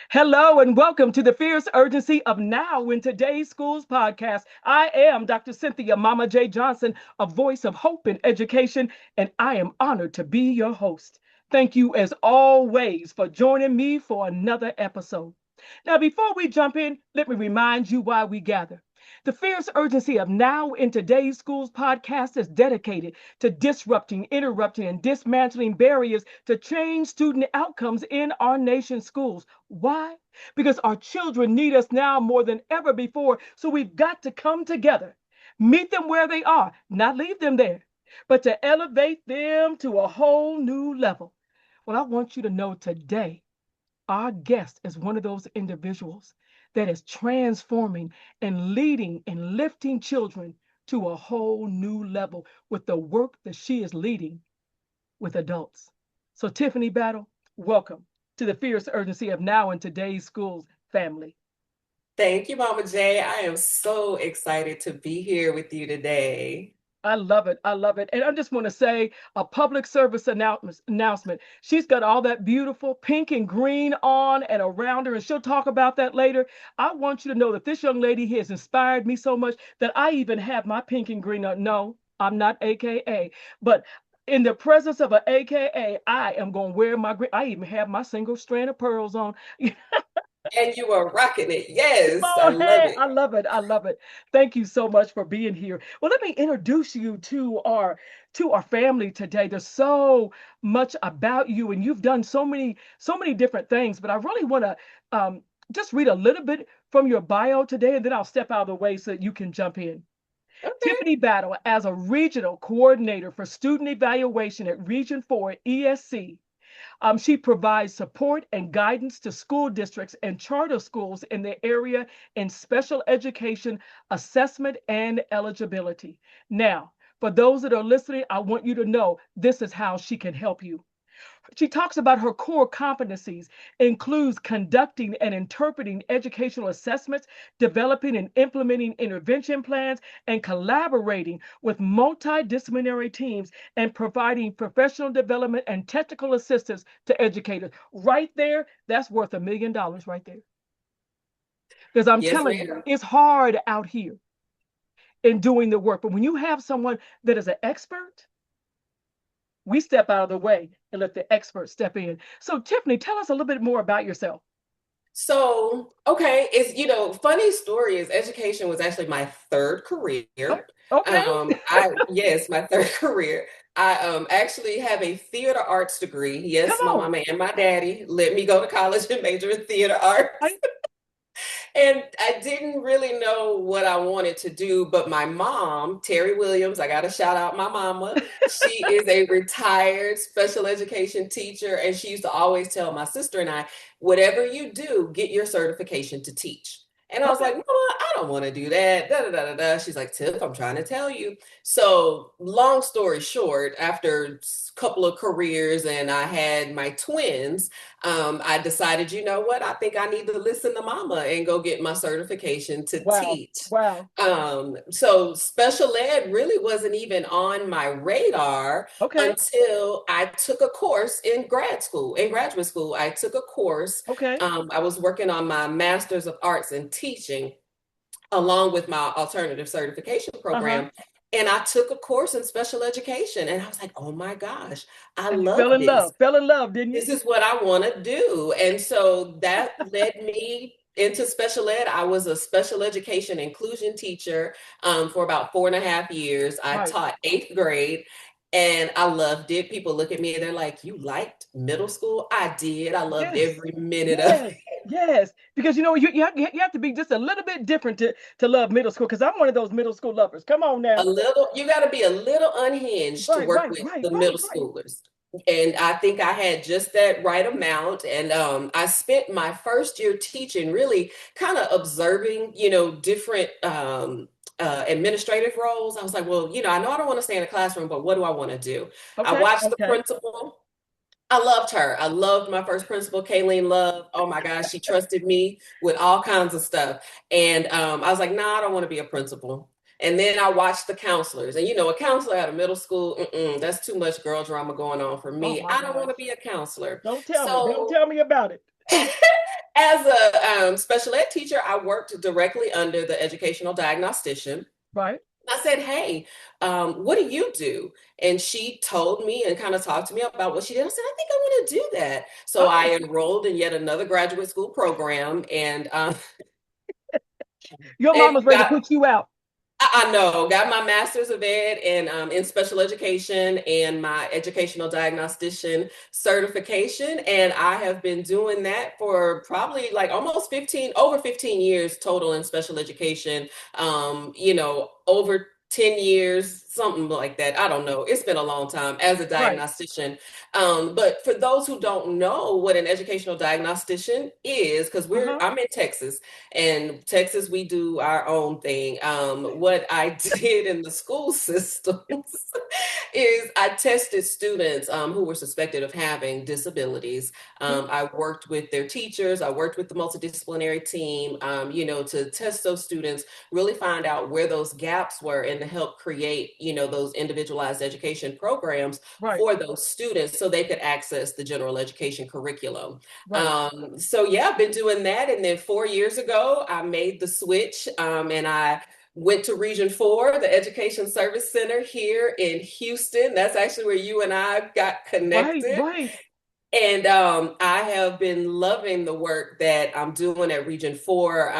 Hello and welcome to the Fierce Urgency of Now in Today's Schools podcast. I am Dr. Cynthia Mama J. Johnson, a voice of hope in education, and I am honored to be your host. Thank you, as always, for joining me for another episode. Now, before we jump in, let me remind you why we gather. The Fierce Urgency of Now in Today's Schools podcast is dedicated to disrupting, interrupting, and dismantling barriers to change student outcomes in our nation's schools. Why? Because our children need us now more than ever before. So we've got to come together, meet them where they are, not leave them there, but to elevate them to a whole new level. Well, I want you to know today, our guest is one of those individuals that is transforming and leading and lifting children to a whole new level with the work that she is leading with adults. So, Tiffany Battle, welcome to the Fierce Urgency of Now in Today's Schools family. Thank you, Mama J. I am so excited to be here with you today. I love it. I love it. And I just want to say a public service announcement. She's got all that beautiful pink and green on and around her, and she'll talk about that later. I want you to know that this young lady has inspired me so much that I even have my pink and green on. No, I'm not AKA, but in the presence of an AKA, I am going to wear my green. I even have my single strand of pearls on. And you are rocking it. Yes, I Oh, love hey, it. I love it. I love it. Thank you so much for being here. Well, let me introduce you to our family today. There's so much about you, and you've done so many different things. But I really want to just read a little bit from your bio today, and then I'll step out of the way so that you can jump in. Okay. Tiffany Battle, as a regional coordinator for student evaluation at Region 4 ESC, she provides support and guidance to school districts and charter schools in the area in special education assessment and eligibility. Now, for those that are listening, I want you to know this is how she can help you. She talks about her core competencies includes conducting and interpreting educational assessments, developing and implementing intervention plans, and collaborating with multidisciplinary teams and providing professional development and technical assistance to educators. Right there, that's worth $1 million right there. Because I'm Yes, telling you, ma'am. it's hard out here in doing the work. But when you have someone that is an expert, we step out of the way and let the experts step in. So, Tiffany, tell us a little bit more about yourself. So, okay, funny story is education was actually my third Oh, career. okay, Yes, my third career. I actually have a theater arts degree. come Yes, my on. mama and my daddy let me go to college and major in theater arts. I, And I didn't really know what I wanted to do, but my mom, Terry Williams, I got to shout out my mama. She is a retired special education teacher, and she used to always tell my sister and I, whatever you do, get your certification to teach. And I was okay, like, Mama, I don't want to do that. Da, da, da, da, da. She's like, Tiff, I'm trying to tell you. So, long story short, after a couple of careers and I had my twins, I decided, you know what? I think I need to listen to mama and go get my certification to wow, teach. wow, So special ed really wasn't even on my radar okay, until I took a course in graduate school. I took a course. okay, I was working on my Master's of Arts in Teaching along with my alternative certification uh-huh. program. And I took a course in special education and I was like, oh my gosh, I And you love this. fell in love, didn't you? This is what I want to do. And so that led me into special ed. I was a special education inclusion teacher for about 4.5 years. I Right. taught eighth grade and I loved it. People look at me and they're like, you liked middle school? I did. I loved Yes, every minute of yes, yes. Because you have to be just a little bit different to love middle school. Because I'm one of those middle school lovers. Come on a now. little, you got to be a little unhinged to Right, work right, with right, the right, middle right. schoolers. And I think I had just that right amount. And I spent my first year teaching, really kind of observing, different administrative roles. I was like, well, I know I don't want to stay in a classroom, but what do I want to do? I Okay, watched the okay. principal. I loved her. I loved my first principal, Kayleen Love. Oh my gosh, she trusted me with all kinds of stuff. And I was like, nah, I don't want to be a principal. And then I watched the counselors. And a counselor at a middle school, that's too much girl drama going on for Oh me. my I don't want gosh. to be a counselor. Don't tell me. Don't So tell me about it. As a special ed teacher, I worked directly under the educational diagnostician. Right. I said, hey, what do you do? And she told me and kind of talked to me about what she did. I said, I think I want to do that. So I Oh, enrolled in yet another graduate school program your and mama's ready to got put you out. I know, got my master's of ed in special education and my educational diagnostician certification. And I have been doing that for probably like almost 15, over 15 years total in special education. Over 10 years, something like that. I don't know. It's been a long time as a Right. diagnostician. But for those who don't know what an educational diagnostician is, because Uh-huh. I'm in Texas. And Texas, we do our own thing. What I did in the school systems is I tested students who were suspected of having disabilities. Mhm. I worked with their teachers. I worked with the multidisciplinary team, to test those students, really find out where those gaps were and to help create, those individualized education programs Right. for those students so they could access the general education curriculum. Right. So yeah, I've been doing that. And then 4 years ago, I made the switch and I went to Region 4, the Education Service Center here in Houston. That's actually where you and I got Right. connected. Right. And I have been loving the work that I'm doing at Region 4.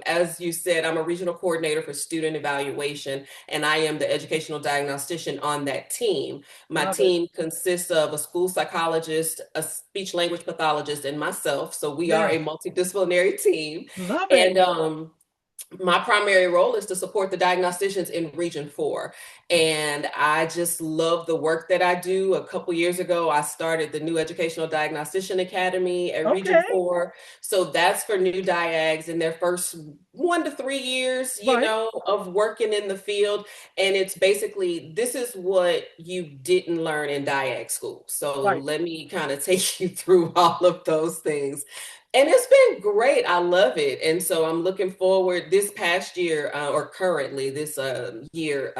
As you said, I'm a regional coordinator for student evaluation, and I am the educational diagnostician on that team. My Love it. team consists of a school psychologist, a speech language pathologist, and myself. So we are a Yes. multidisciplinary team. Love it. And my primary role is to support the diagnosticians in Region 4. And I just love the work that I do. A couple years ago, I started the new Educational Diagnostician Academy at Region Okay. 4. So that's for new diags in their first 1 to 3 years, Right. of working in the field. And it's basically, this is what you didn't learn in diag school. So Right. let me kind of take you through all of those things. And it's been great. I love it. And so I'm looking forward. This past year, or currently this year,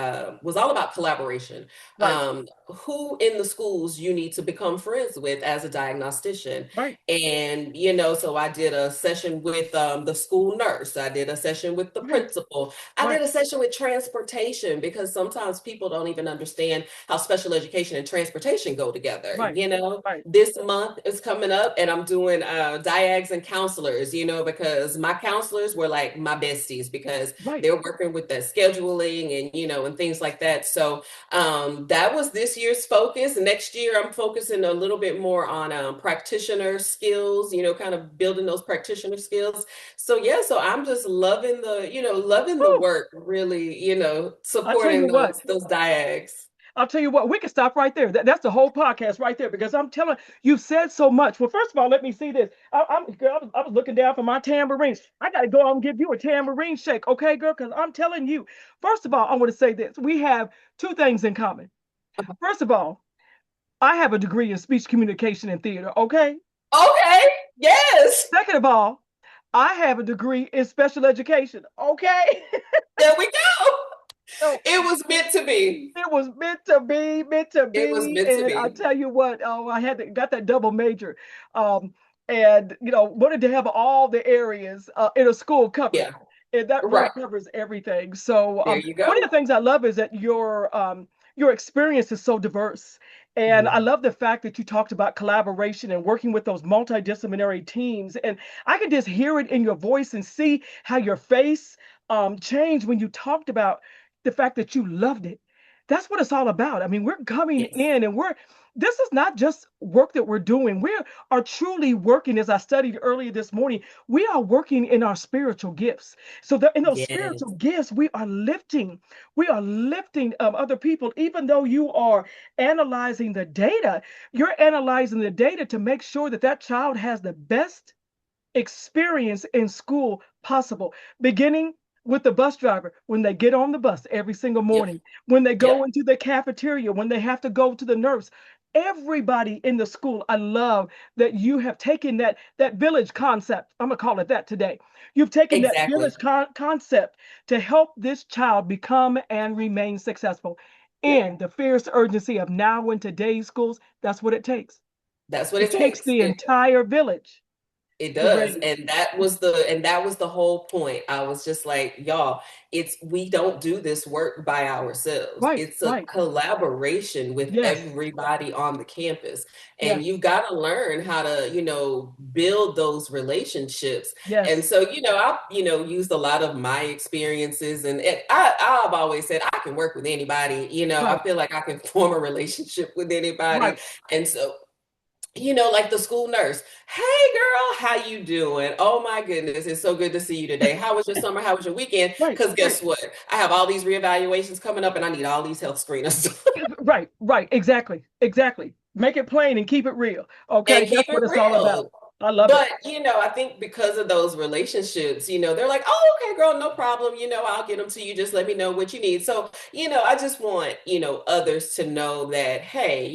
was all about collaboration. Right. Who in the schools you need to become friends with as a diagnostician. Right. And, so I did a session with the school nurse. I did a session with the Okay. principal. I Right. did a session with transportation because sometimes people don't even understand how special education and transportation go together. Right. Right. This month is coming up and I'm doing diags and counselors, because my counselors were like my besties because Right. they're working with the scheduling and, and things like that. So that was this year's focus. Next year, I'm focusing a little bit more on practitioner skills, kind of building those practitioner skills. So yeah, so I'm just loving loving the Woo. work, really, I'll tell supporting you what. those diags. I'll tell you what, we can stop right there. That's the whole podcast right there because I'm telling you've said so much. Well, first of all, let me see this. Girl, I was looking down for my tambourines. I got to go out and give you a tambourine shake, okay, girl? Because I'm telling you, first of all, I want to say this. We have two things in common. First of all, I have a degree in speech communication and theater, okay? Okay, yes, Second of all, I have a degree in special education, okay? there we go. So It was meant to be. it was meant to be, meant to It was be. meant to And I be. tell you what, oh, got that double major. Um, and wanted to have all the areas in a school covered. Yeah, And that really right. covers everything. So There you one of go. the things I love is that your experience is so diverse. And I Mhm. love the fact that you talked about collaboration and working with those multidisciplinary teams. And I can just hear it in your voice and see how your face changed when you talked about the fact that you loved it. That's what it's all about. I mean, we're coming Yes. in and this is not just work that we're doing. We are truly working, as I studied earlier this morning, we are working in our spiritual gifts. So that in those Yes. spiritual gifts, we are lifting other people, even though you are analyzing the data, you're analyzing the data to make sure that that child has the best experience in school possible, beginning with the bus driver when they get on the bus every single Yep. morning, when they go Yep. into the cafeteria, when they have to go to the nurse. Everybody in the school, I love that you have taken that village concept. I'm gonna call it that today. You've taken that Exactly. village concept to help this child become and remain successful. Yep. And the fierce urgency of now in today's schools, that's what it takes. That's what It it takes takes. the entire village It It does. really is. And that was the whole point. I was just like, y'all, we don't do this work by ourselves. Right, It's a right. collaboration with Yes, everybody on the campus. And yes, you've got to learn how to, build those relationships. And yes. so, I've used a lot of my experiences, and I've always said I can work with anybody. I Right, feel like I can form a relationship with anybody. right. And so, like the school nurse. Hey girl, how you doing? Oh my goodness, it's so good to see you today. How was your summer? How was your weekend? Right, Because right. guess what? I have all these reevaluations coming up and I need all these health screeners. Right, right. Exactly, exactly. Make it plain and keep it real. Okay, And that's keep it what it's all about. real. I love it. But, I think because of those relationships, they're like, oh, okay, girl, no problem. I'll get them to you. Just let me know what you need. So, I just want, others to know that, hey,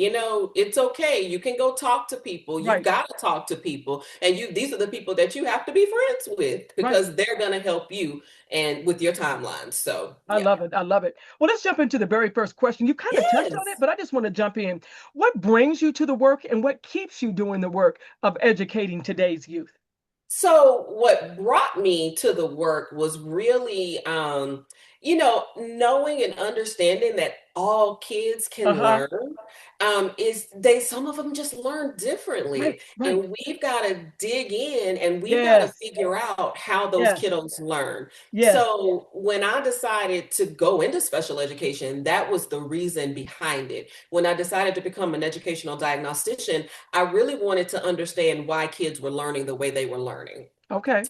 it's okay. You can go talk to people. You've Right, got to talk to people. And these are the people that you have to be friends with right. because they're going to help you and with your timeline. So, I yeah. love it. I love it. Well, let's jump into the very first question. You kind of touched on it, Yes. but I just want to jump in. What brings you to the work and what keeps you doing the work of educating today's youth? So what brought me to the work was really, knowing and understanding that all kids can Uh-huh. learn. Some of them just learn Right, differently, right. and we've got to dig in and we've got to Yes, figure out how those yes, kiddos learn. yes. So when I decided to go into special education, that was the reason behind it. When I decided to become an educational diagnostician, I really wanted to understand why kids were learning the way they were learning. Okay.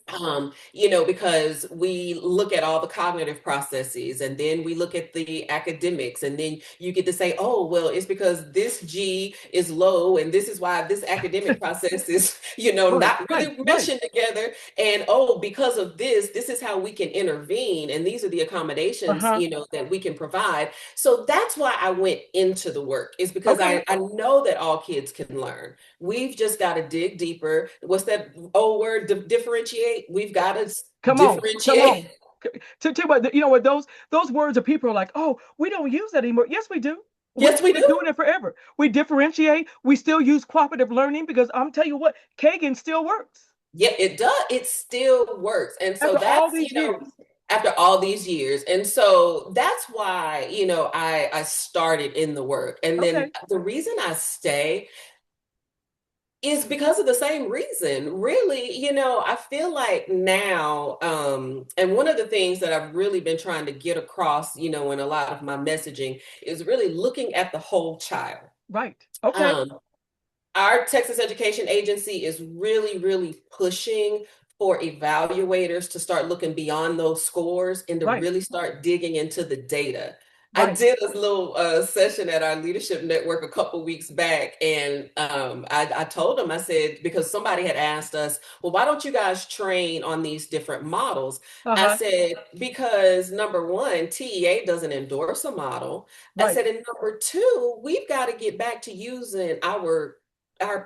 Because we look at all the cognitive processes and then we look at the academics, and then you get to say, oh, well, it's because this G is low, and this is why this academic process is, Right, not right, really right. meshed together. And oh, because of this is how we can intervene. And these are the accommodations, Uh-huh. that we can provide. So that's why I went into the work, is because Okay. I know that all kids can learn. We've just got to dig deeper. What's that old word? Differentiate. We've got to Come on. Come differentiate. on. To what you know what those words of people are like, oh, we don't use that anymore. Yes, we do. Yes, we We've been do. doing it forever. We differentiate. We still use cooperative learning because I'm telling you what, Kagan still works Yeah, it does. It still works. And so after all that's, these years. after all these years. And so that's why, I started in the work. And then Okay. the reason I stay is because of the same reason. Really, I feel like now, and one of the things that I've really been trying to get across, in a lot of my messaging is really looking at the whole child. Right. Okay. Um, our Texas Education Agency is really, really pushing for evaluators to start looking beyond those scores and to Right. really start digging into the data. I Right. did a little session at our leadership network a couple weeks back, and I told them, I said, because somebody had asked us, well, why don't you guys train on these different models? I Uh-huh. said, because number one, TEA doesn't endorse a model. I Right. said, and number two, we've got to get back to using our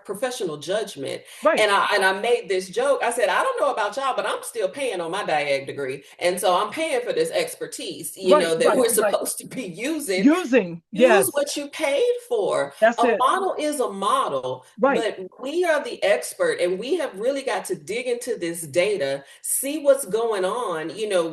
professional judgment. Right. And I made this joke. I said, I don't know about y'all, but I'm still paying on my DIAG degree. And so I'm paying for this expertise, Right. that Right. we're Right. supposed to be using. Using. Use Yes. what you paid for. That's A it. model is a model, Right. but we are the expert, and we have really got to dig into this data, see what's going on,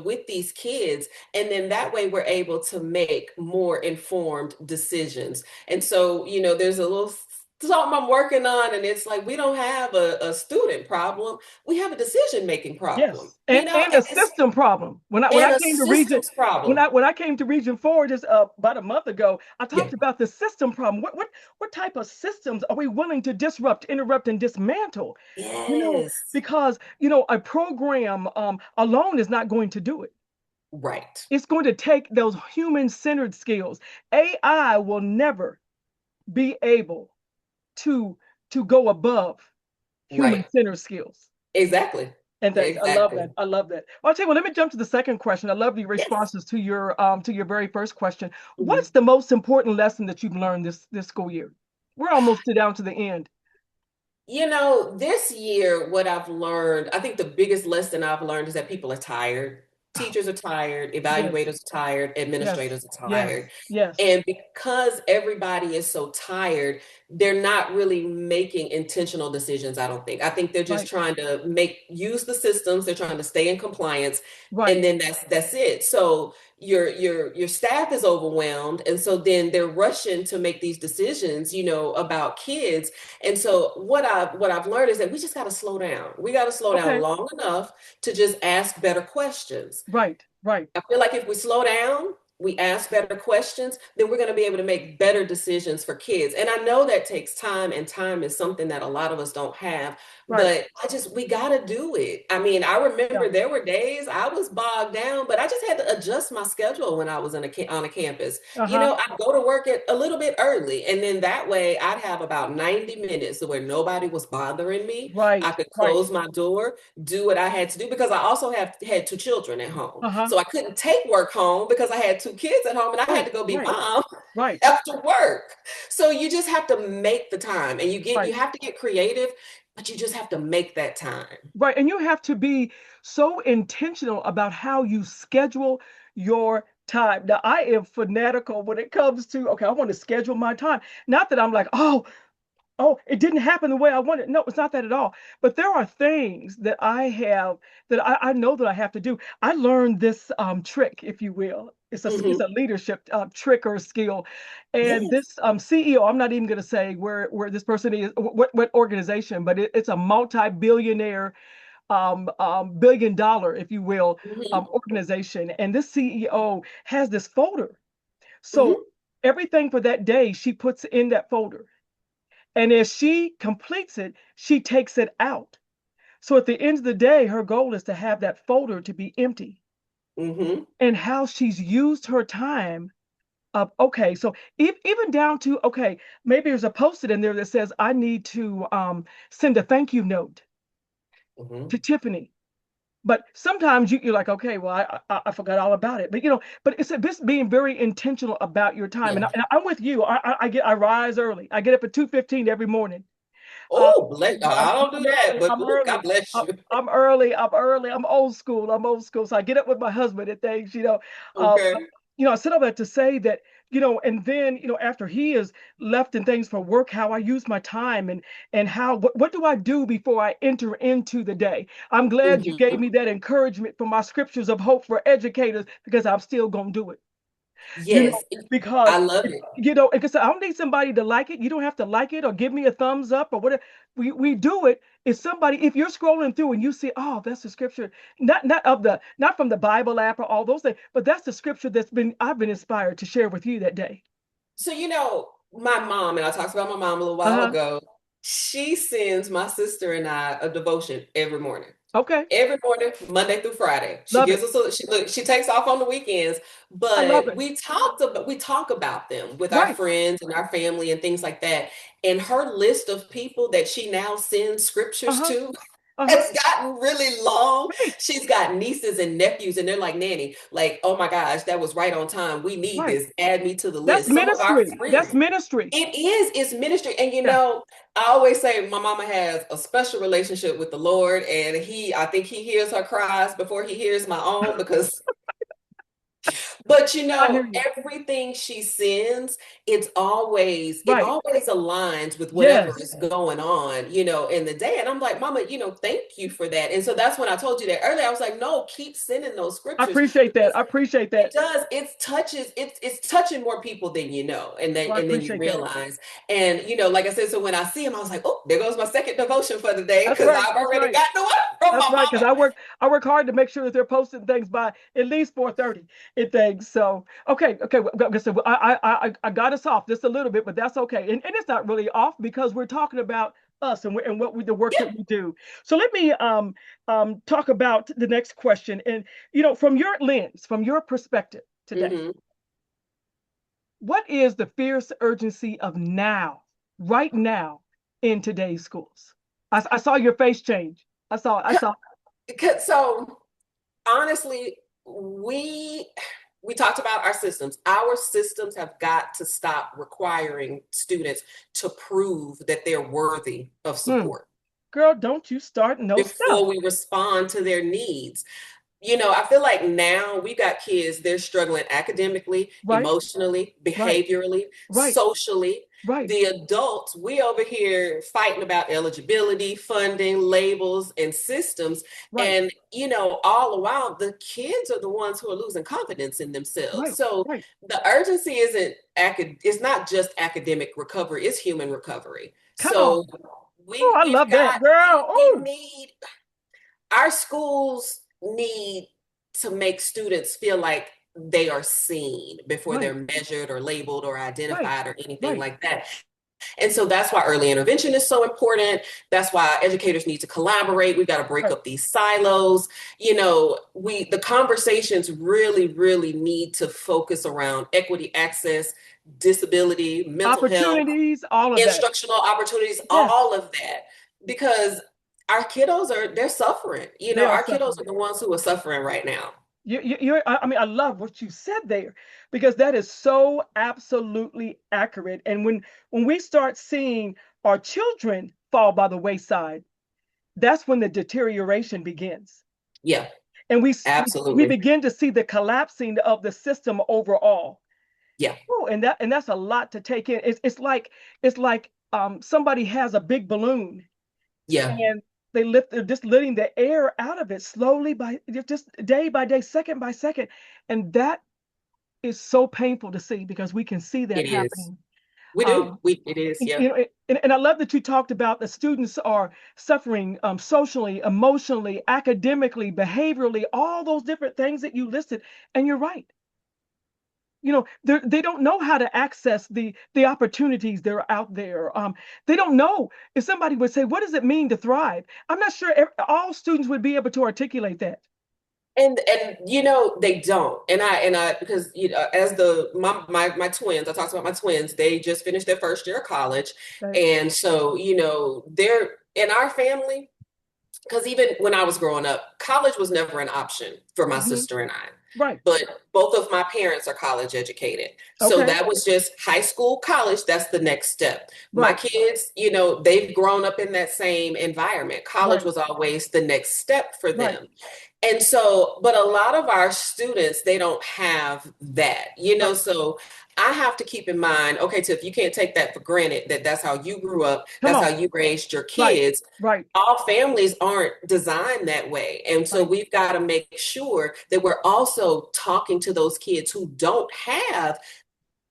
with these kids. And then that way we're able to make more informed decisions. And so, there's a little something I'm working on, and it's like we don't have a student problem, we have a decision-making problem, Yes. And a and it's system problem. When I and a came to region systems problem. when I came to Region 4 just about a month ago, I Yeah. talked about the system problem. What type of systems are we willing to disrupt, interrupt, and dismantle? Yes. Because a program alone is not going to do it. Right. It's going to take those human-centered skills. AI will never be able to go above Right. human-centered skills. Exactly. And thanks. I love Exactly. that. I love that. Well, I'll tell you what, let me jump to the second question. I love the Yes. responses to your very first question. Mhm. What's the most important lesson that you've learned this school year? We're almost down to the end. This year, what I've learned, I think the biggest lesson I've learned is that people are tired. Oh, Teachers are tired, yes, evaluators are tired, yes, administrators are yes, tired. yes. And because everybody is so tired, they're not really making intentional decisions, I don't think. I think they're just Right. trying to use the systems, they're trying to stay in compliance, and Right. then that's it. So your staff is overwhelmed, and so then they're rushing to make these decisions, about kids. And so what I've learned is that we just got to slow down. We got to slow down Okay. long enough to just ask better questions. Right. Right. I feel like if we slow down, we ask better questions, then we're going to be able to make better decisions for kids. And I know that takes time, and time is something that a lot of us don't have, Right. but we got to do it. I mean, I Yeah. remember there were days I was bogged down, but I just had to adjust my schedule when I was on a campus. Uh-huh. I'd go to work a little bit early, and then that way I'd have about 90 minutes where nobody was bothering me. I Right. could Right. close my door, do what I had to do, because I also had two children at home. Uh-huh. So I couldn't take work home because I had two kids at home, and I had Right. to go be Right. mom Right. after work. So you just have to make the time, and you Right. have to get creative, but you just have to make that time. Right. And you have to be so intentional about how you schedule your time. Now, I am fanatical when it comes to, okay, I want to schedule my time. Not that I'm like, oh, it didn't happen the way I wanted. No, it's not that at all. But there are things that I have that I know that I have to do. I learned this trick, if you will. It's Hmm. a leadership trick or skill. And Yes. this CEO, I'm not even going to say where this person is, what organization, but it's a multi-billionaire, billion-dollar, if you will, Hmm. organization. And this CEO has this folder. So Hmm. everything for that day she puts in that folder. And as she completes it, she takes it out. So at the end of the day, her goal is to have that folder to be empty. Hmm. And how she's used her time of, okay, so even down to, okay, maybe there's a post-it in there that says, I need to send a thank you note Hmm. to Tiffany. But sometimes you're like, okay, well, I forgot all about it. But but it's this being very intentional about your time. Yeah. And I'm with you. I rise early. I get up at 2:15 every morning. Uh, Oh, bless. I don't do I'm that, early. but I'm ooh, God early. bless you. I'm early. I'm early. I'm old school. I'm old school. So I get up with my husband and things. Uh, Okay. I said all that to say that, and then, after he is left and things for work, how I use my time and how what do I do before I enter into the day? I'm glad you gave Hmm. me that encouragement from my scriptures of hope for educators because I'm still gonna do it you know, Yes, because I love it. because I don't need somebody to like it. You don't have to like it or give me a thumbs up or whatever. We do it. If somebody, if you're scrolling through and you see, oh, that's the scripture, not from the Bible app or all those things, but that's the scripture I've been inspired to share with you that day. So, my mom, and I talked about my mom a little while Uh-huh. ago, she sends my sister and I a devotion every morning. Okay. Every morning, Monday through Friday. She Love it. gives us she takes off on the weekends, I love but it. we talk about them with our Right. friends and our family and things like that. And her list of people that she now sends scriptures Uh-huh. to Uh-huh. has gotten really long. Right. She's got nieces and nephews, and they're like, Nanny, like, oh my gosh, that was right on time. We need Right. this. Add me to the That's list. Some of our ministry. friends. That's ministry. It's ministry. And Yeah. I always say my mama has a special relationship with the Lord, and I think he hears her cries before he hears my own, because but I hear you. everything she sends, it Right. always aligns with whatever Yes. is going on, in the day. And I'm like, Mama, thank you for that. And so that's when I told you that earlier. I was like, no, keep sending those I scriptures, appreciate because that. I appreciate it that. does. It's touching more people than you know, Well, I and then you appreciate that. realize. And like I said, so when I see him, I was like, oh, there goes my second devotion for the day, That's because right. I've That's already right. gotten one from That's my right. Because mama. I work hard to make sure that they're posting things by at least 4:30 and things. So okay. So I got us off just a little bit, but that's okay. And it's not really off because we're talking about us and what the work that Yeah. we do. So let me talk about the next question. And from your lens, from your perspective today, Hmm. what is the fierce urgency of now, right now, in today's schools? I saw your face change. I saw. So honestly, we talked about our systems. Our systems have got to stop requiring students to prove that they're worthy of Hmm. support Girl, don't you start no stuff. before we respond to their needs. I feel like now we got kids, they're struggling academically, Right, emotionally, right, behaviorally, right, socially. Right. The adults, we over here fighting about eligibility, funding, labels, and systems. Right. And, all the while, the kids are the ones who are losing confidence in themselves. Right. So Right. the urgency it's not just academic recovery, it's human recovery. Come on. So Oh, I we've love that, got, girl. we Oh, need, our schools need to make students feel like they are seen before right. they're measured or labeled or Right. identified or anything Right. like that. And so that's why early intervention is so important. That's why educators need to collaborate. We've got to break Right. up these silos. The conversations really, really need to focus around equity, access, disability, mental health, Opportunities, all of that. instructional opportunities, Yes, all of that. Because our kiddos they're suffering. they are Our kiddos suffering. are the ones who are suffering right now. I mean, I love what you said there because that is so absolutely accurate. And when we start seeing our children fall by the wayside, that's when the deterioration begins. Yeah, And we absolutely. begin to see the collapsing of the system overall. Yeah, Oh, and that's a lot to take in. It's like somebody has a big balloon yeah, and they're just letting the air out of it slowly by just day by day, second by second. And that is so painful to see because we can see that it is. happening. We do. Um, It is. Yeah. and I love that you talked about the students are suffering socially, emotionally, academically, behaviorally, all those different things that you listed. And you're right. They don't know how to access the opportunities that are out there. They don't know. If somebody would say, what does it mean to thrive? I'm not sure all students would be able to articulate that. And they don't. And I because as my twins, I talked about my twins, they just finished their first year of college. Right. And so, they're in our family, because even when I was growing up, college was never an option for my Hmm. sister and I. Right. But both of my parents are college educated. So Okay. that was just high school, college, that's the next step. My Right. kids, they've grown up in that same environment. College Right. was always the next step for Right. them. And so, but a lot of our students, they don't have that, Right. so I have to keep in mind, okay, Tiff, you can't take that for granted that that's how you grew up, Come that's how on. you raised your Right. kids. Right. All families aren't designed that way. And so Right. we've got to make sure that we're also talking to those kids who don't have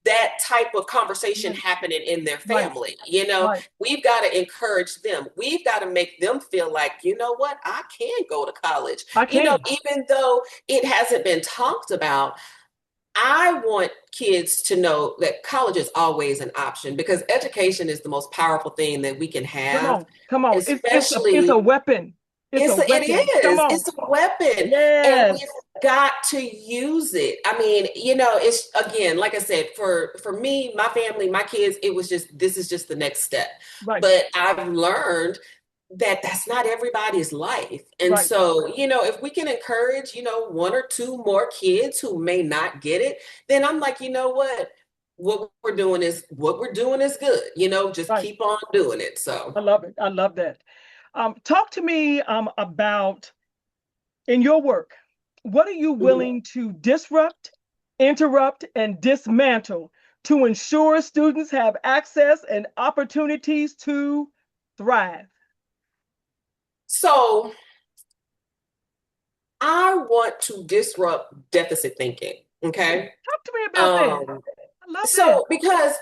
that type of conversation Right. happening in their Right. family. Right. We've got to encourage them. We've got to make them feel like, you know what, I can go to college. I can. Even though it hasn't been talked about, I want kids to know that college is always an option because education is the most powerful thing that we can Come have, on. Come on. It's a especially weapon. It's a it weapon. Come on. it's a weapon, and Yes. we've got to use it. I mean, it's, again, like I said, for me, my family, my kids, it was just, this is just the next step. Right. But I've learned that that's not everybody's life. And Right. so, if we can encourage, one or two more kids who may not get it, then I'm like, what we're doing is good. Just Right. keep on doing it. So I love it. I love that. Talk to me about in your work, what are you mhm. willing to disrupt, interrupt, and dismantle to ensure students have access and opportunities to thrive? So I want to disrupt deficit thinking. Okay. Talk to me about that. Um, I love that. so because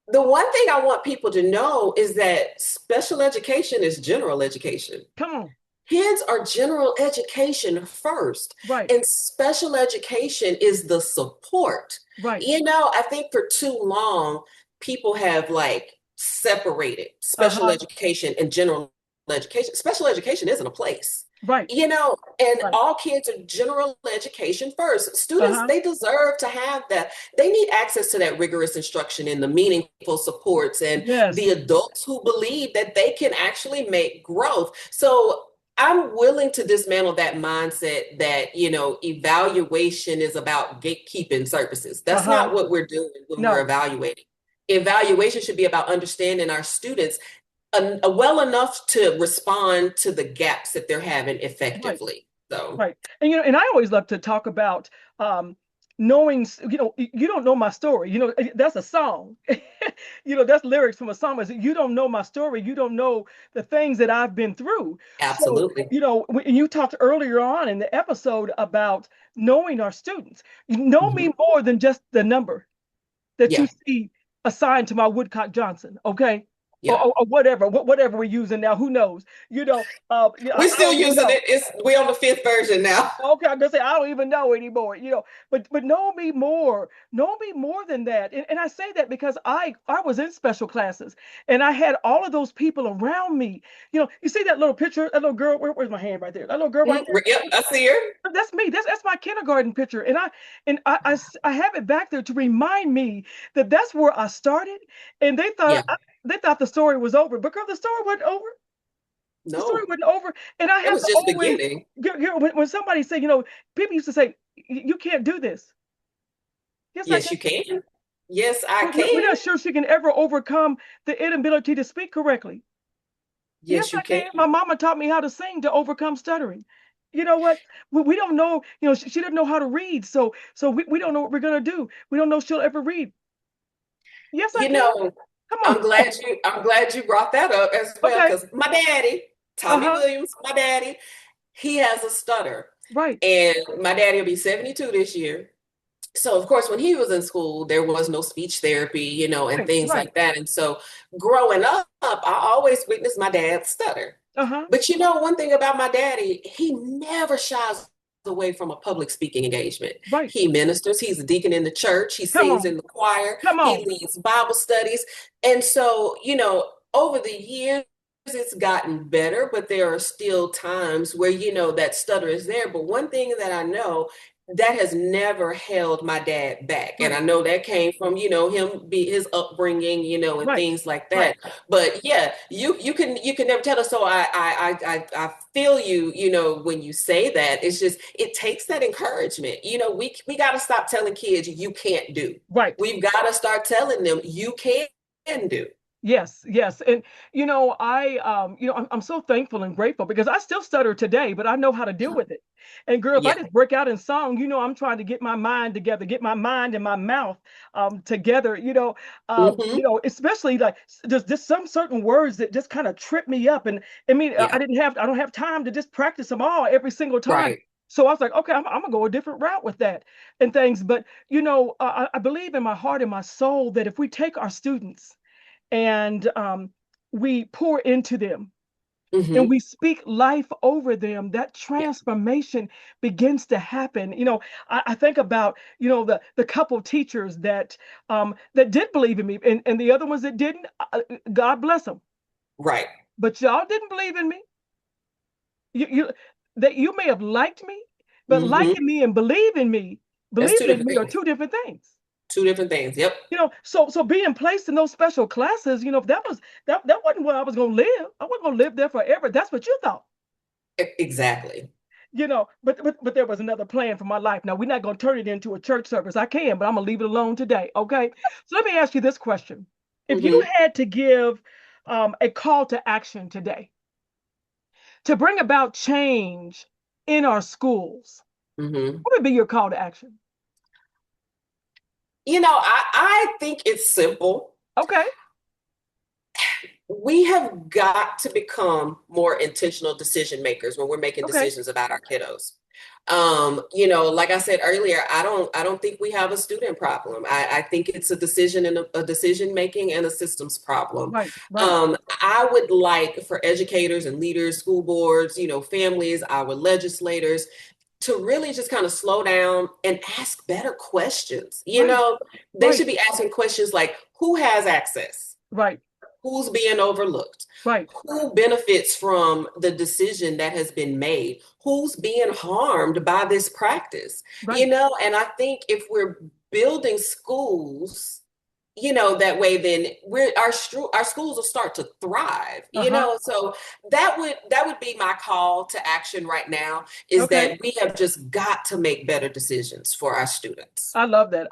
the one thing I want people to know is that special education is general education. Come on. Kids are general education first, Right. and special education is the support. Right. I think for too long, people have like separated special Uh-huh. education and general education. Special education isn't a place. Right. And Right. all kids are general education first. Students, Uh-huh. they deserve to have that. They need access to that rigorous instruction and the meaningful supports and Yes. the adults who believe that they can actually make growth. So I'm willing to dismantle that mindset that, evaluation is about gatekeeping services. That's Uh-huh. not what we're doing when we're No. evaluating. Evaluation should be about understanding our students well enough to respond to the gaps that they're having Right. effectively. So, Right. And and I always love to talk about knowing, you don't know my story. That's a song. That's lyrics from a song. You don't know my story. You don't know the things that I've been through. So, Absolutely. when you talked earlier on in the episode about knowing our students, you know me Hmm. more than just the number that you Yeah. see assigned to my Woodcock Johnson, okay? Or, Yeah. or, or whatever, whatever we're using now, who knows? We're I still don't even using know. it. We're on the fifth version now. Okay, I'm gonna say I don't even know anymore, but know me more than that. And I say that because I was in special classes and I had all of those people around me. You see that little picture, that little girl, where's my hand right there? That little girl right there. Yep, I see her. That's me. That's my kindergarten picture. And I have it back there to remind me that that's where I started. And Yeah. they thought the story was over, but girl, the story wasn't over. The story No, wasn't over. And I it have was to just always, beginning. when somebody say, people used to say, you can't do this. Yes, I Yes, can. you can. Yes, I We're can. not sure she can ever overcome the inability to speak correctly. Yes, Yes, you I can. can. My mama taught me how to sing to overcome stuttering. You know what? We don't know, she didn't know how to read. So we don't know what we're going to do. We don't know if she'll ever read. Yes, I You can. know, Come on. I'm glad you brought that up as well, Okay. because my daddy, Tommy Uh-huh. Williams, my daddy, he has a stutter. Right. And my daddy will be 72 this year. So of course, when he was in school, there was no speech therapy, and Right. things Right. like that. And so growing up, I always witnessed my dad stutter. Uh-huh. But one thing about my daddy, he never shies away from a public speaking engagement. Right. He ministers, he's a deacon in the church, he Come sings on. in the choir, Come he on. leads Bible studies. And so, over the years, it's gotten better, but there are still times where, that stutter is there. But one thing that I know, that has never held my dad back. And Right. I know that came from, his upbringing, and Right. things like Right. that. But yeah, you can never tell us. So I feel you, when you say that. It's just, it takes that encouragement. We got to stop telling kids you can't do. Right. We've got to start telling them you can do. Yes, yes. And I'm so thankful and grateful because I still stutter today, but I know how to deal with it. And girl, if I Yeah. just break out in song, I'm trying to get my mind together, get my mind and my mouth together, Hmm. especially like there's just some certain words that just kind of trip me up. And I mean, Yeah. I don't have time to just practice them all every single time. Right. So I was like, okay, I'm gonna go a different route with that and things. But I believe in my heart and my soul that if we take our students and we pour into them and Hmm. we speak life over them, that Yeah. transformation begins to happen. I think about the couple teachers that did believe in me, and the other ones that didn't. God bless them, Right. but y'all didn't believe in me. You that you may have liked me, but Hmm. liking me and That's two believing in different me are things. two different things. Two different things. Yep. So being placed in those special classes, that wasn't where I was gonna live. I wasn't gonna live there forever. That's what you thought. Exactly. But there was another plan for my life. Now we're not gonna turn it into a church service. I can, but I'm gonna leave it alone today. Okay. So let me ask you this question. If you Hmm. had to give a call to action today to bring about change in our schools, Hmm. what would be your call to action? I think it's simple. Okay. We have got to become more intentional decision makers when we're making Okay. decisions about our kiddos. Like I said earlier, I don't think we have a student problem. I think it's a decision and a decision making and a systems problem. Right. Right. I would like for educators and leaders, school boards, families, our legislators to really just kind of slow down and ask better questions. Right. They Right. should be asking questions like, who has access? Right. Who's being overlooked? Right. Who benefits from the decision that has been made? Who's being harmed by this practice? Right. And I think if we're building schools, that way, then our schools will start to thrive. Uh-huh. So that would be my call to action right now, is Okay. that we have just got to make better decisions for our students. I love that.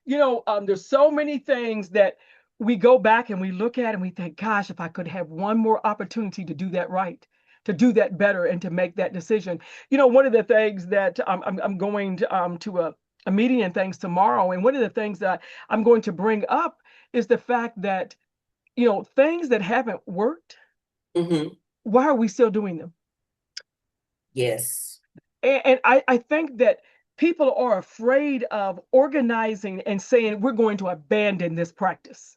There's so many things that we go back and we look at and we think, gosh, if I could have one more opportunity to do that right, to do that better, and to make that decision. One of the things that I'm going to a meeting and things tomorrow. And one of the things that I'm going to bring up is the fact that, things that haven't worked, Hmm. why are we still doing them? Yes. And I think that people are afraid of organizing and saying we're going to abandon this practice.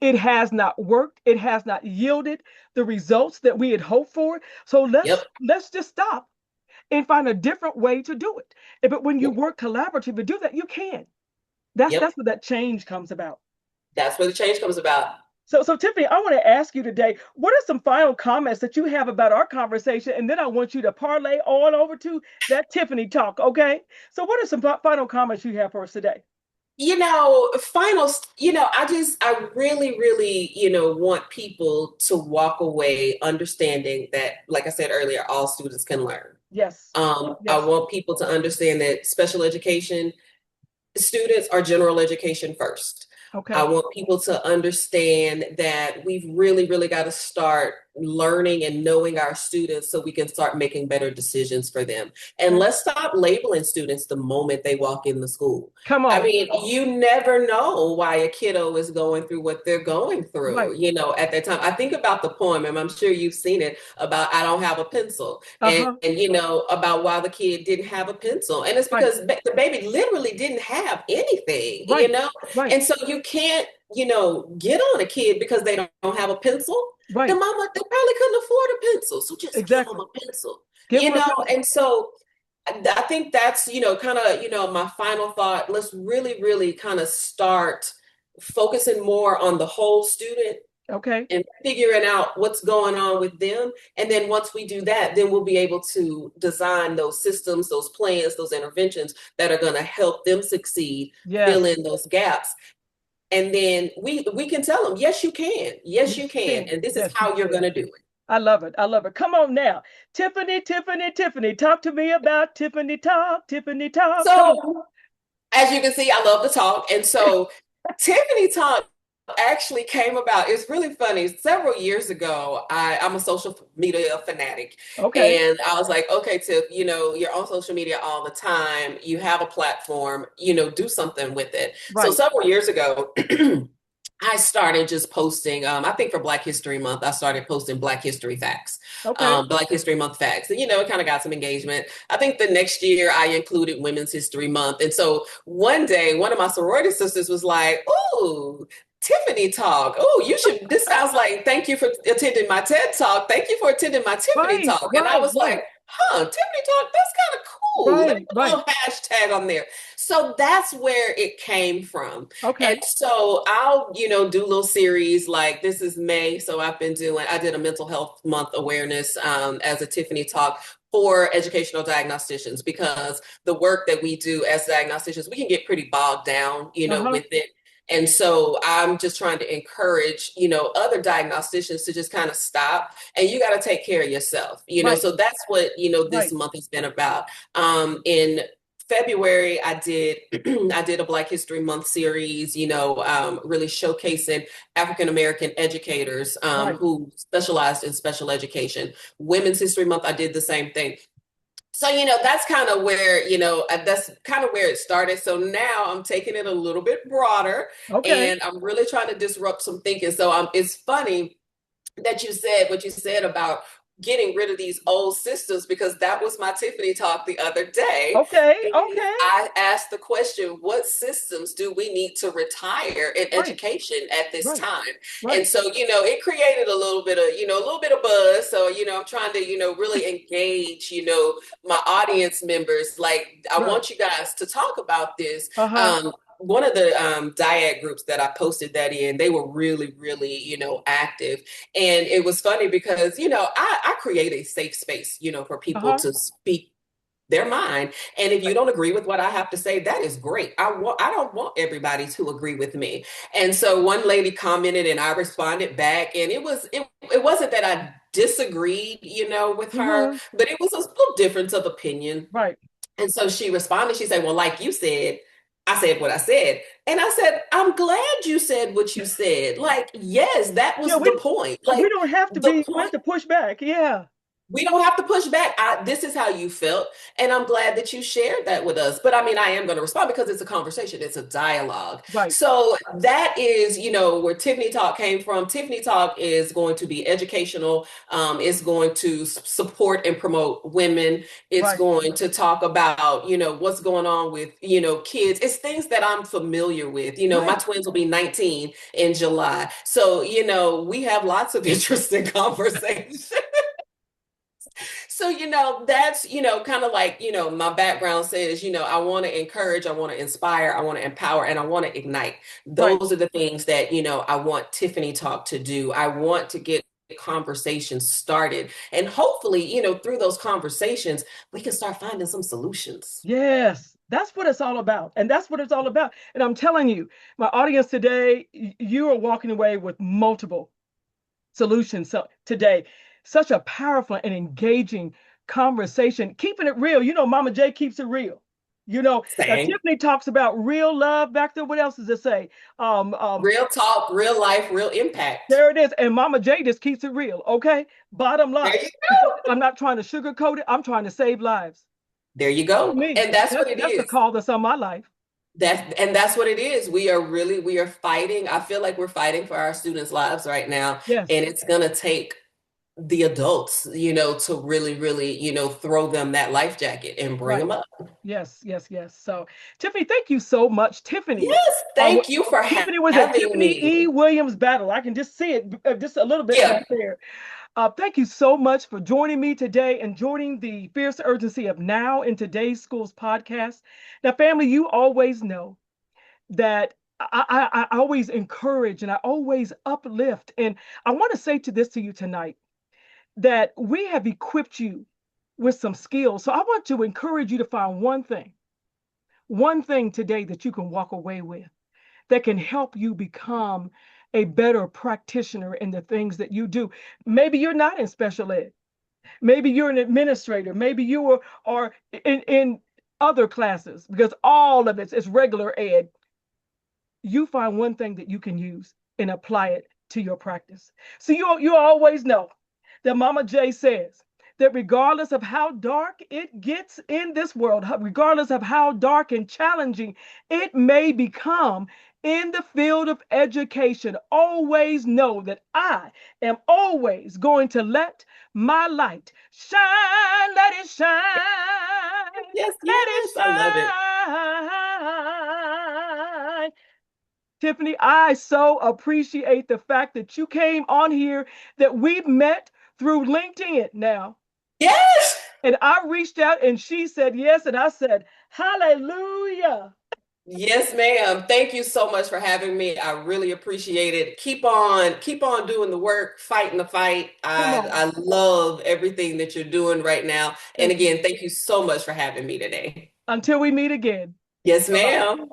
It has not worked. It has not yielded the results that we had hoped for. So let's Yep. let's just stop and find a different way to do it. But when you Yep. work collaboratively to do that, you can. That's Yep. where that change comes about. That's where the change comes about. So Tiffany, I want to ask you today, what are some final comments that you have about our conversation? And then I want you to parlay on over to that Tiffany talk, okay? So what are some final comments you have for us today? Finals, I really, really, want people to walk away understanding that, like I said earlier, all students can learn. Yes. I Yes. want people to understand that special education students are general education first. I Okay. want people to understand that we've really, really got to start learning and knowing our students so we can start making better decisions for them. And Okay. let's stop labeling students the moment they walk in the school. Come I on. mean, you never know why a kiddo is going through what they're going Right. through, at that time. I think about the poem, and I'm sure you've seen it, about I don't have a pencil. Uh-huh. And about why the kid didn't have a pencil. And it's Right. because the baby literally didn't have anything, Right. Right. And so you can't, get on a kid because they don't have a pencil. The Right. mama, they probably couldn't afford a pencil. So just give them Exactly. a pencil, Give them a pencil. And so I think that's, kind of, my final thought. Let's really, really kind of start focusing more on the whole student Okay. and figuring out what's going on with them. And then once we do that, then we'll be able to design those systems, those plans, those interventions that are going to help them succeed, fill Yes. in those gaps. And then we can tell them, yes, you can. Yes, you Yes, you can. can. And this is Yes, you how you're going can. to do it. I love it. I love it. Come on now. Tiffany, Tiffany, Tiffany, talk to me about Tiffany Talk. Tiffany Talk. Come on. So as you can see, I love to talk. And so Tiffany Talk actually came about. It's really funny. Several years ago, I'm a social media fanatic. Okay. And I was like, okay, Tiff, you're on social media all the time. You have a platform, do something with it. So Right. several years ago, I started just posting, I think for Black History Month, I started posting Black History facts, Okay. Black History Month facts. And, it kind of got some engagement. I think the next year I included Women's History Month. And so one day, one of my sorority sisters was like, "Ooh, Tiffany Talk. Oh, this sounds like, thank you for attending my TED Talk. Thank you for attending my Tiffany Right. Talk." And I Right. was Right. like, Tiffany Talk, that's kind of cool. Let me Right. put a Right. little hashtag on there. So that's where it came from. And Okay. so I'll, do little series like this is May. So I did a mental health month awareness as a Tiffany Talk for educational diagnosticians, because the work that we do as diagnosticians, we can get pretty bogged down, Uh-huh. with it. And so I'm just trying to encourage, other diagnosticians to just kind of stop, and you got to take care of yourself, Right. so that's what, this Right. month has been about. In February, I did I did a Black History Month series, really showcasing African American educators Right. who specialized in special education. Women's History Month, I did the same thing. So, that's kind of where, that's kind of where it started. So now I'm taking it a little bit broader, Okay. and I'm really trying to disrupt some thinking. So it's funny that you said what you said about getting rid of these old systems, because that was my Tiffany Talk the other day. Okay. And Okay. I asked the question, what systems do we need to retire in Right. education at this Right. time? And Right. so, it created a little bit of, a little bit of buzz. So, I'm trying to, really engage, my audience members. Like, I Right. want you guys to talk about this. Uh-huh. One of the dyad groups that I posted that in, they were really, really, active. And it was funny because, I create a safe space, for people Uh-huh. to speak their mind. And if you Right. don't agree with what I have to say, that is great. I don't want everybody to agree with me. And so one lady commented and I responded back. And it wasn't that I disagreed, with her, Mm-hmm. but it was a little difference of opinion. Right. And so she responded, she said, well, like you said, I said what I said. And I said, I'm glad you said what you said. Like, yes, that Yeah, was the point. we Like, don't have to the be, we have point, to push back. Yeah. We don't have to push back. This is how you felt, and I'm glad that you shared that with us. But I mean, I am going to respond because it's a conversation, it's a dialogue. Right, So that is, where Tiffany Talk came from. Tiffany Talk is going to be educational. It's going to support and promote women. It's right, going to talk about, what's going on with, kids. It's things that I'm familiar with. My right. twins will be 19 in July. So, we have lots of interesting conversations. So, that's, kind of like, my background says, I want to encourage, I want to inspire, I want to empower, and I want to ignite. Right. Those are the things that, I want Tiffany Talk to do. I want to get conversations started. And hopefully, through those conversations, we can start finding some solutions. Yes, that's what it's all about. And that's what it's all about. And I'm telling you, my audience today, you are walking away with multiple solutions. So today, such a powerful and engaging conversation, keeping it real. Mama J keeps it real. Now Saying Tiffany talks about real love back there. What else does it say? real talk, real life, real impact. There it is. And Mama J just keeps it real. Okay. Bottom There line, you because go. I'm not trying to sugarcoat it. I'm trying to save lives. There you That's go. me. And that's what That's it that's the is. call that's on my life. That's what it is. We are fighting. I feel like we're fighting for our students' lives right now. Yes. And it's gonna take the adults, to really, really, throw them that life jacket and bring Right. them up. Yes, yes, yes. So, Tiffany, thank you so much. Tiffany, Yes, um, thank you for Tiffany was at having Tiffany E. me. Williams Battle. I can just see it just a little bit Yeah. back there. Thank you so much for joining me today and joining the Fierce Urgency of Now in Today's Schools podcast. Now, family, you always know that I always encourage and I always uplift. And I want to say to you tonight that we have equipped you with some skills. So I want to encourage you to find one thing today that you can walk away with that can help you become a better practitioner in the things that you do. Maybe you're not in special ed. Maybe you're an administrator. Maybe are in other classes because all of it is regular ed. You find one thing that you can use and apply it to your practice. So you always know that Mama J says that regardless of how dark it gets in this world, regardless of how dark and challenging it may become in the field of education, always know that I am always going to let my light shine, let it shine, Yes, let it yes, I love it. shine. Tiffany, I so appreciate the fact that you came on here, that we've met through LinkedIn now. Yes. And I reached out and she said yes. And I said, hallelujah. Yes, ma'am. Thank you so much for having me. I really appreciate it. Keep on doing the work, fighting the fight. Come I on. love everything that you're doing right now. And Thank you. again, thank you so much for having me today. Until we meet again. Yes, Bye bye. ma'am.